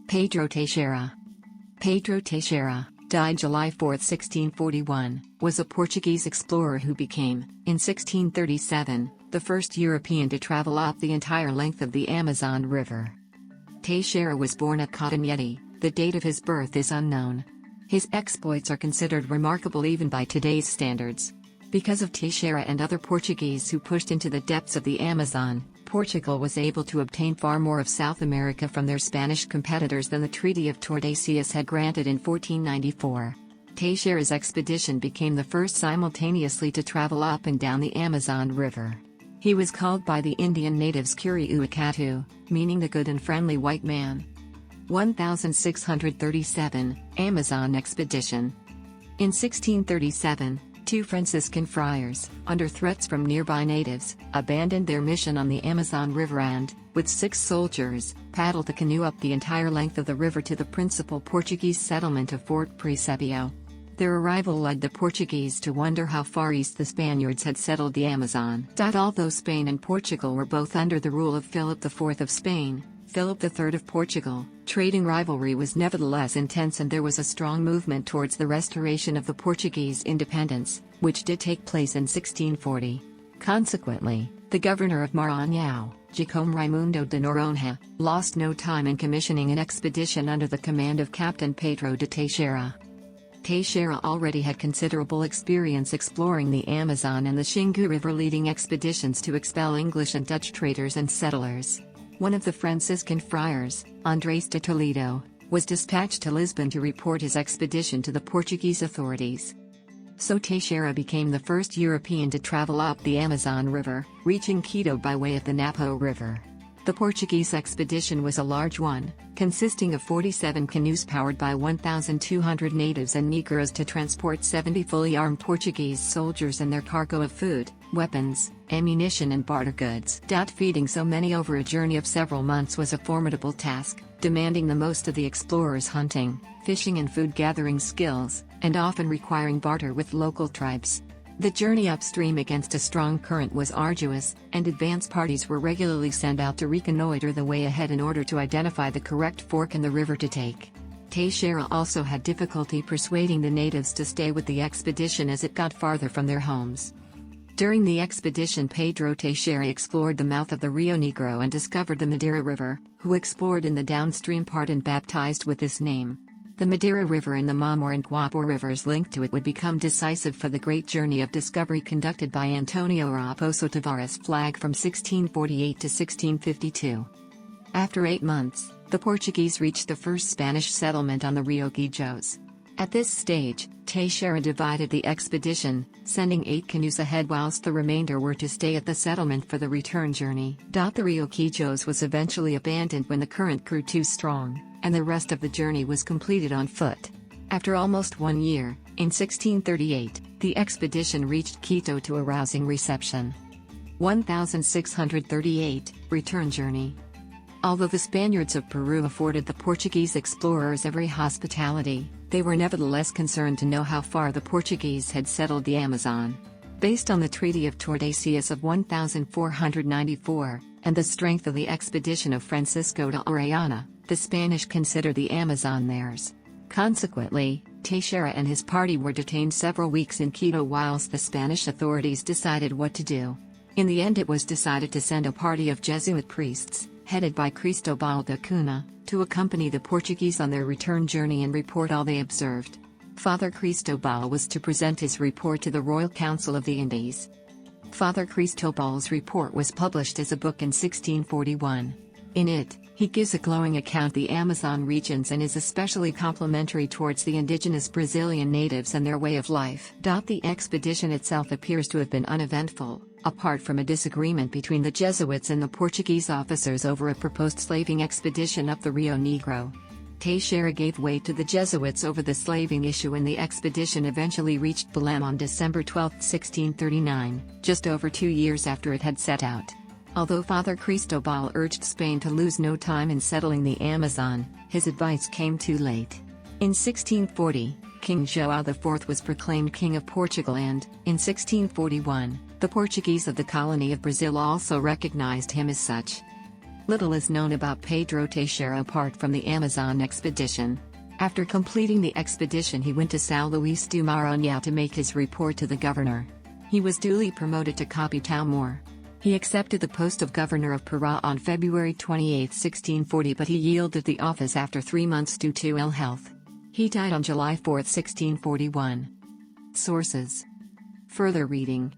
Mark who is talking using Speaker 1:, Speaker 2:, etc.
Speaker 1: Pedro Teixeira. Pedro Teixeira, died July 4, 1641, was a Portuguese explorer who became, in 1637, the first European to travel up the entire length of the Amazon River. Teixeira was born at Cotonete. The date of his birth is unknown. His exploits are considered remarkable even by today's standards. Because of Teixeira and other Portuguese who pushed into the depths of the Amazon, Portugal was able to obtain far more of South America from their Spanish competitors than the Treaty of Tordesillas had granted in 1494. Teixeira's expedition became the first simultaneously to travel up and down the Amazon River. He was called by the Indian natives Curiuacatu, meaning the good and friendly white man. 1637, Amazon Expedition. In 1637, two Franciscan friars, under threats from nearby natives, abandoned their mission on the Amazon River and, with 6 soldiers, paddled the canoe up the entire length of the river to the principal Portuguese settlement of Fort Presépio. Their arrival led the Portuguese to wonder how far east the Spaniards had settled the Amazon. Although Spain and Portugal were both under the rule of Philip IV of Spain, Philip III of Portugal, trading rivalry was nevertheless intense and there was a strong movement towards the restoration of the Portuguese independence, which did take place in 1640. Consequently, the governor of Maranhão, Jacome Raimundo de Noronha, lost no time in commissioning an expedition under the command of Captain Pedro de Teixeira. Teixeira already had considerable experience exploring the Amazon and the Xingu River, leading expeditions to expel English and Dutch traders and settlers. One of the Franciscan friars, Andrés de Toledo, was dispatched to Lisbon to report his expedition to the Portuguese authorities. So Teixeira became the first European to travel up the Amazon River, reaching Quito by way of the Napo River. The Portuguese expedition was a large one, consisting of 47 canoes powered by 1,200 natives and Negroes to transport 70 fully armed Portuguese soldiers and their cargo of food, weapons, ammunition and barter goods. Feeding so many over a journey of several months was a formidable task, demanding the most of the explorers' hunting, fishing and food gathering skills, and often requiring barter with local tribes. The journey upstream against a strong current was arduous, and advance parties were regularly sent out to reconnoiter the way ahead in order to identify the correct fork in the river to take. Teixeira also had difficulty persuading the natives to stay with the expedition as it got farther from their homes. During the expedition, Pedro Teixeira explored the mouth of the Rio Negro and discovered the Madeira River, who explored in the downstream part and baptized with this name. The Madeira River and the Mamor and Guapo rivers linked to it would become decisive for the great journey of discovery conducted by Antonio Raposo Tavares Flag from 1648 to 1652. After 8 months, the Portuguese reached the first Spanish settlement on the Rio Guijos. At this stage, Teixeira divided the expedition, sending 8 canoes ahead whilst the remainder were to stay at the settlement for the return journey. The Rio Guijos was eventually abandoned when the current grew too strong, and the rest of the journey was completed on foot. After almost 1 year, in 1638, the expedition reached Quito to a rousing reception. 1638, Return Journey. Although the Spaniards of Peru afforded the Portuguese explorers every hospitality, they were nevertheless concerned to know how far the Portuguese had settled the Amazon. Based on the Treaty of Tordesillas of 1494, and the strength of the expedition of Francisco de Orellana, the Spanish considered the Amazon theirs. Consequently, Teixeira and his party were detained several weeks in Quito whilst the Spanish authorities decided what to do. In the end, it was decided to send a party of Jesuit priests, headed by Cristobal da Cunha, to accompany the Portuguese on their return journey and report all they observed. Father Cristobal was to present his report to the Royal Council of the Indies. Father Cristobal's report was published as a book in 1641. In it, he gives a glowing account of the Amazon regions and is especially complimentary towards the indigenous Brazilian natives and their way of life. The expedition itself appears to have been uneventful, apart from a disagreement between the Jesuits and the Portuguese officers over a proposed slaving expedition up the Rio Negro. Teixeira gave way to the Jesuits over the slaving issue and the expedition eventually reached Belém on December 12, 1639, just over 2 years after it had set out. Although Father Cristobal urged Spain to lose no time in settling the Amazon, his advice came too late. In 1640, King João IV was proclaimed King of Portugal and, in 1641, the Portuguese of the colony of Brazil also recognized him as such. Little is known about Pedro Teixeira apart from the Amazon expedition. After completing the expedition, he went to São Luís do Maranhão to make his report to the governor. He was duly promoted to Capitão-Mor. He accepted the post of governor of Pará on February 28, 1640, but he yielded the office after 3 months due to ill health. He died on July 4, 1641. Sources. Further reading.